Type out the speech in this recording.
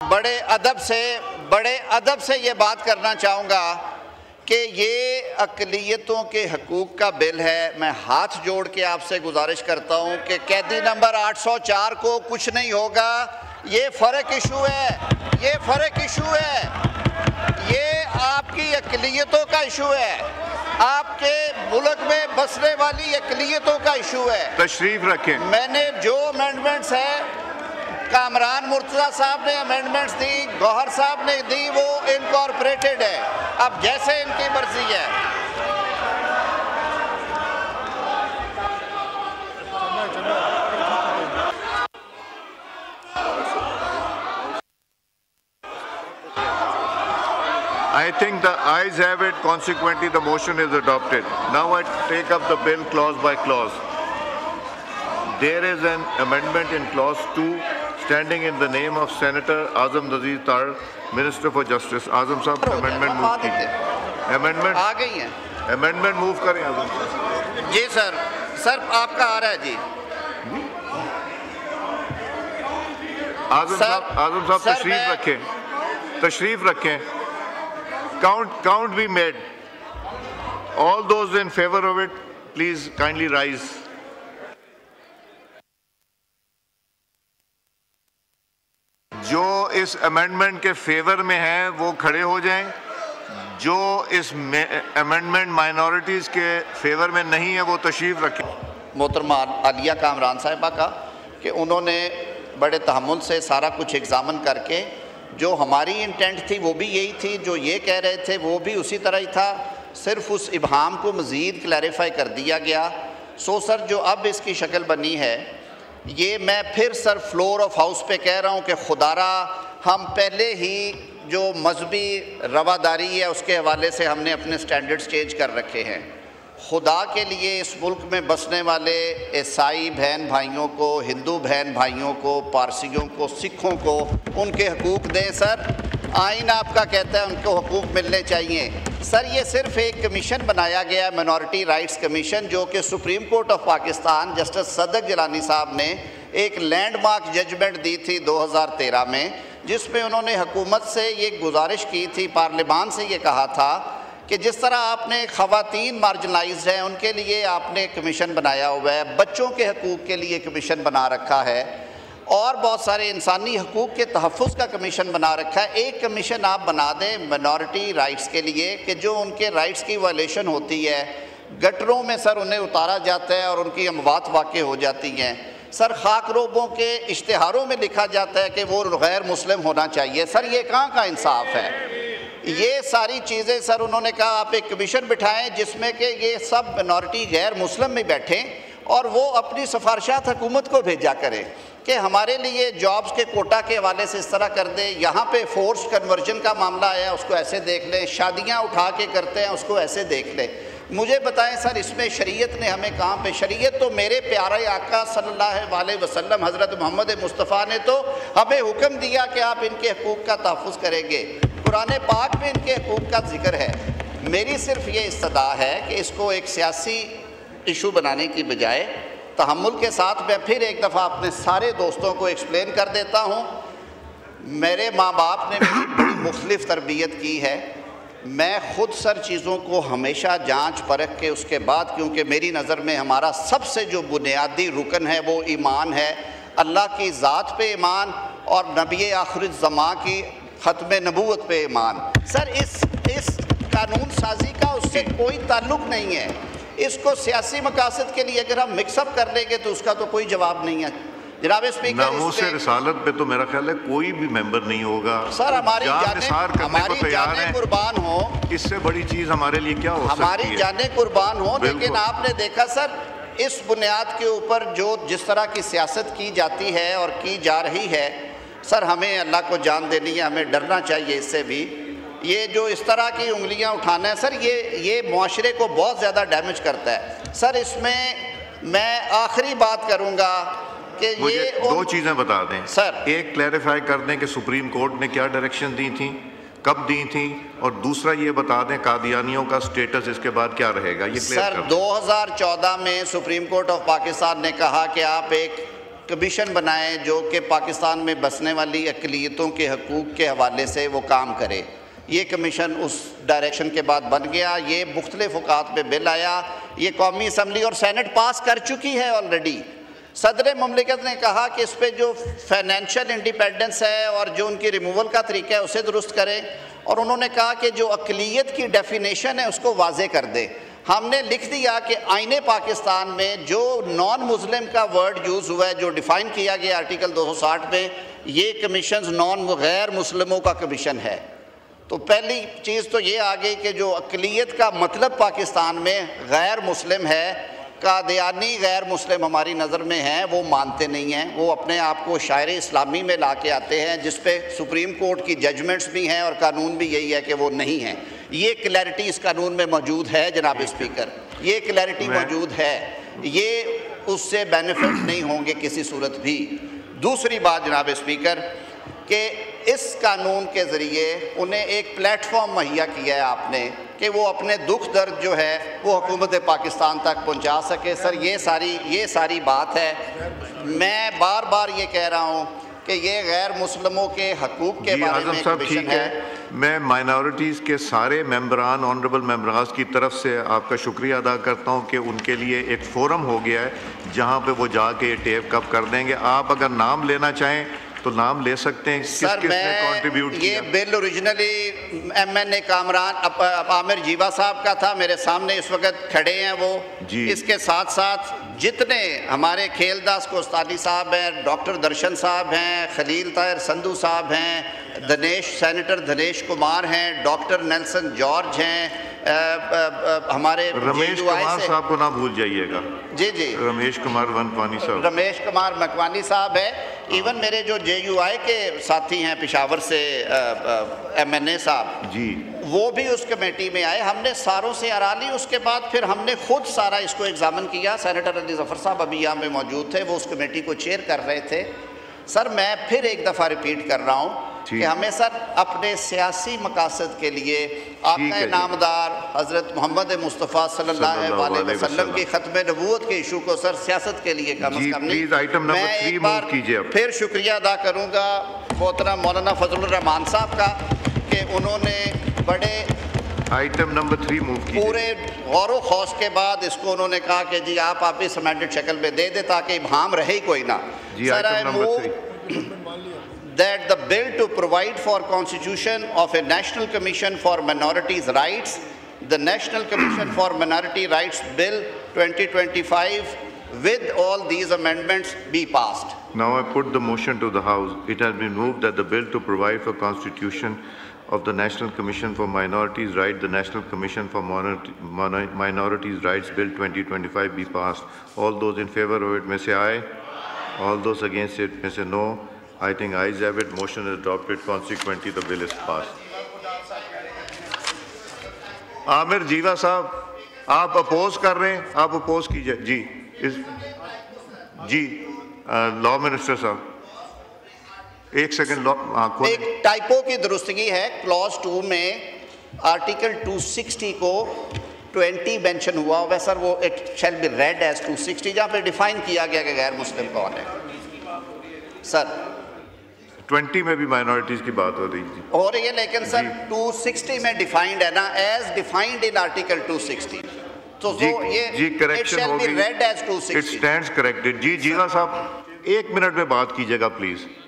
बड़े अदब से ये बात करना चाहूँगा कि ये अक़लियतों के हकूक़ का बिल है। मैं हाथ जोड़ के आपसे गुजारिश करता हूँ कि कैदी नंबर 804 को कुछ नहीं होगा। ये फ़र्क इशू है, ये फ़र्क इशू है, ये आपकी अक़लियतों का इशू है, आपके मुल्क में बसने वाली अक़लियतों का इशू है। तशरीफ़ रखें। मैंने जो अमेंडमेंट्स है, कामरान मुर्तज़ा साहब ने अमेंडमेंट्स दी, गौहर साहब ने दी, वो इनकॉर्पोरेटेड है। अब जैसे इनकी मर्जी है। I think the ayes have it, consequently the motion is adopted. Now I take up the bill clause by clause. There is an amendment in clause 2 standing in the name of Senator Azam Nazeer Tar, Minister for Justice. Azam साहब amendment move कीजिए। Amendment आ गई है। Amendment move करें आजम साहब। जी sir, sir आपका आ रहा है जी। आजम साहब तशरीफ रखें, तशरीफ रखें। Count be made. All those in favor of it, please kindly rise. जो इस अमेंडमेंट के फेवर में हैं वो खड़े हो जाएं, जो इस अमेंडमेंट माइनॉरिटीज़ के फेवर में नहीं है वो तशरीफ़ रखें। मोहतरमा आलिया कामरान साहिबा का कि उन्होंने बड़े तहम्मुल से सारा कुछ एग्ज़ामिन करके, जो हमारी इंटेंट थी वो भी यही थी, जो ये कह रहे थे वो भी उसी तरह ही था, सिर्फ उस इबहाम को मज़ीद क्लैरिफाई कर दिया गया। सो सर जो अब इसकी शक्ल बनी है, ये मैं फिर सर फ्लोर ऑफ हाउस पे कह रहा हूँ कि खुदारा हम पहले ही जो मजहबी रवादारी है उसके हवाले से हमने अपने स्टैंडर्ड्स चेंज कर रखे हैं। खुदा के लिए इस मुल्क में बसने वाले ईसाई बहन भाइयों को, हिंदू बहन भाइयों को, पारसियों को, सिखों को उनके हकूक़ दें सर। आइन आपका कहता है उनको हकूक़ मिलने चाहिए सर। ये सिर्फ एक कमीशन बनाया गया, मिनॉरिटी राइट्स कमीशन, जो कि supreme court of Pakistan justice Sadaq Jilani साहब ने एक लैंडमार्क जजमेंट दी थी 2013 में, जिसमें उन्होंने हुकूमत से ये गुजारिश की थी, पार्लियामान से ये कहा था कि जिस तरह आपने ख़वातीन मार्जिनलाइज्ड हैं उनके लिए आपने कमीशन बनाया हुआ है, बच्चों के हकूक़ के लिए कमीशन बना रखा है, और बहुत सारे इंसानी हकूक़ के तहफ़्फ़ुज़ का कमीशन बना रखा है। एक कमीशन आप बना दें मिनॉरिटी राइट्स के लिए कि जो उनके राइट्स की वायलेशन होती है, गटरों में सर उन्हें उतारा जाता है और उनकी अमवात वाक़ हो जाती हैं। सर खाकरोबों के इश्तिहारों में लिखा जाता है कि वो गैर मुस्लिम होना चाहिए। सर ये कहाँ का इंसाफ है? ये सारी चीज़ें सर उन्होंने कहा आप एक कमीशन बिठाएं जिसमें कि ये सब मिनॉरिटी गैर मुस्लिम में बैठें और वो अपनी सिफारिशात हुकूमत को भेजा करें कि हमारे लिए जॉब्स के कोटा के हवाले से इस तरह कर दे, यहाँ पे फोर्स कन्वर्जन का मामला आया उसको ऐसे देख लें, शादियाँ उठा के करते हैं उसको ऐसे देख लें। मुझे बताएं सर इसमें शरीयत ने हमें कहाँ पे, शरीयत तो मेरे प्यारे आका सल्लल्लाहु अलैहि वसल्लम हज़रत मोहम्मद मुस्तफ़ा ने तो हमें हुक्म दिया कि आप इनके हकूक़ का तहफ़्फ़ुज़ करेंगे। कुरान पाक में इनके हकूक़ का जिक्र है। मेरी सिर्फ ये इस्तदा है कि इसको एक सियासी इशू बनाने की बजाय तहम्मुल के साथ मैं फिर एक दफ़ा अपने सारे दोस्तों को एक्सप्लेन कर देता हूँ। मेरे माँ बाप ने बड़ी मुख्तलिफ़ तरबियत की है। मैं ख़ुद सर चीज़ों को हमेशा जांच परख के उसके बाद, क्योंकि मेरी नज़र में हमारा सबसे जो बुनियादी रुकन है वो ईमान है, अल्लाह की ज़ात पे ईमान और नबी आखिर ज़मा की ख़त्म नबूवत पे ईमान। सर इस कानून साजी का उससे कोई ताल्लुक़ नहीं है। इसको सियासी मकासद के लिए अगर हम मिक्सअप कर लेंगे तो उसका तो कोई जवाब नहीं है। जनाब स्पीकर, नामूस-ए रिसालत पे तो मेरा ख्याल है कोई भी मेंबर नहीं होगा। सर हमारी जानें कुर्बान हो, इससे बड़ी चीज़ हमारे लिए क्या हो सकती है? हमारी जानें कुर्बान हो, लेकिन आपने देखा सर इस बुनियाद के ऊपर जो जिस तरह की सियासत की जाती है और की जा रही है, सर हमें अल्लाह को जान देनी है, हमें डरना चाहिए इससे भी। ये जो इस तरह की उंगलियां उठाना है सर, ये मुआशरे को बहुत ज़्यादा डैमेज करता है। सर इसमें मैं आखिरी बात करूँगा कि ये दो चीज़ें बता दें सर। एक क्लैरिफाई कर दें कि सुप्रीम कोर्ट ने क्या डायरेक्शन दी थी, कब दी थी, और दूसरा ये बता दें कादियानियों का स्टेटस इसके बाद क्या रहेगा। ये सर 2014 में सुप्रीम कोर्ट ऑफ पाकिस्तान ने कहा कि आप एक कमीशन बनाए जो कि पाकिस्तान में बसने वाली अक़लियतों के हकूक़ के हवाले से वो काम करे। ये कमीशन उस डायरेक्शन के बाद बन गया। ये मुख्तलिफ औक़ात पे बिल आया, ये कौमी असम्बली और सैनेट पास कर चुकी है ऑलरेडी। सदर ममलिकत ने कहा कि इस पर जो फाइनेंशियल इंडिपेंडेंस है और जो उनकी रिमूवल का तरीका है उसे दुरुस्त करें, और उन्होंने कहा कि जो अक़लियत की डेफिनेशन है उसको वाज़े कर दें। हमने लिख दिया कि आईने पाकिस्तान में जो नॉन मुस्लिम का वर्ड यूज़ हुआ है, जो डिफ़ाइन किया गया आर्टिकल 260 में, ये कमीशन नॉन गैर मुस्लिमों का कमीशन है। तो पहली चीज़ तो ये आ गई कि जो अक़लियत का मतलब पाकिस्तान में गैर मुस्लिम है, कादियानी गैर मुस्लिम हमारी नज़र में हैं, वो मानते नहीं हैं। वो अपने आप को शायर इस्लामी में ला के आते हैं, जिस पे सुप्रीम कोर्ट की जजमेंट्स भी हैं और कानून भी यही है कि वो नहीं हैं। ये क्लैरिटी इस कानून में मौजूद है जनाब स्पीकर, ये क्लैरिटी मौजूद है, ये उससे बेनिफिट नहीं होंगे किसी सूरत भी। दूसरी बात जनाब स्पीकर कि इस कानून के ज़रिए उन्हें एक प्लेटफॉर्म मुहैया किया है आपने कि वो अपने दुख दर्द जो है वो हुकूमत पाकिस्तान तक पहुंचा सके। सर ये सारी बात है। मैं बार बार ये कह रहा हूँ कि ये गैर मुस्लिमों के हकूक़ के बारे में कमीशन है। मैं माइनॉरिटीज़ के सारे मेंबरान, ऑनरेबल मेंबरान की तरफ से आपका शुक्रिया अदा करता हूँ कि उनके लिए एक फोरम हो गया है जहाँ पे वो जाके ये टेप कप कर देंगे। आप अगर नाम लेना चाहें तो नाम ले सकते हैं। सर मैं कंट्रीब्यूट ये bill originally MNA Kamran Aamir जीवा साहब का था, मेरे सामने इस वक्त खड़े हैं वो। इसके साथ साथ जितने हमारे खेलदास कोस्तानी साहब हैं, डॉक्टर दर्शन साहब हैं, खलील ताहिर संधू साहब हैं, सेनेटर दिनेश कुमार हैं, डॉक्टर नेल्सन जॉर्ज हैं, हमारे रमेश कुमार साहब को ना भूल जाइएगा। जी जी, रमेश कुमार मकवानी साहब, रमेश कुमार मकवानी साहब है। इवन मेरे जो JUI के साथी हैं पेशावर से MNA साहब जी, वो भी उस कमेटी में आए। हमने सारों से आरा ली, उसके बाद फिर हमने खुद सारा इसको एग्जामिन किया। सेनेटर अली जफ़र साहब अभी यहाँ पे मौजूद थे, वो उस कमेटी को चेयर कर रहे थे। सर मैं फिर एक दफ़ा रिपीट कर रहा हूँ कि हमें सर अपने सियासी मकासद के लिए आपका नामदार हज़रत मोहम्मद मुस्तफ़ा सल्लल्लाहु अलैहि वसल्लम की ख़त्म नबूवत के इशू को सर सियासत के लिए कम अज़ कम नहीं। मैं एक बार फिर शुक्रिया अदा करूँगा मोहतरम मौलाना फजलुर रहमान साहब का कि उन्होंने बड़े आइटम नंबर 3 मूव कीजिए। पूरे गौर व खौस के बाद इसको उन्होंने कहा कि जी आप इस अमेंडेड शक्ल में दे दे ताकि इबहम रहे ही कोई ना। Sir I move that the bill to provide for constitution of a national commission for minorities rights, the National Commission for Minority Rights Bill 2025 with all these amendments be passed. Now I put the motion to the House. It has been moved that the bill to provide for constitution of the National Commission for Minorities Rights, the National Commission for Minorities Rights Bill 2025 be passed. All those in favor of it may say aye. All those against it may say no. I think ayes have it. Motion is adopted. Consequently, the bill is passed. Aamir जीवा साहब, आप oppose कर रहे हैं, आप oppose कीजिए जी। Law minister साहब एक सेकंड। एक टाइपो की दुरुस्तगी है क्लॉज 2 में, आर्टिकल 260 को 20 मेंशन हुआ होगा सर, वो it shall be read as 260, जहाँ पे डिफाइन किया गया कि गैर मुस्लिम कौन है। सर 20 में भी माइनॉरिटीज की बात हो रही है, लेकिन सर 260 में डिफाइंड है ना, एज डिफाइंड इन आर्टिकल 260। तो ये करेक्शन हो गई, read as 260। It stands corrected. जी जीवा साहब 1 मिनट में बात कीजिएगा प्लीज।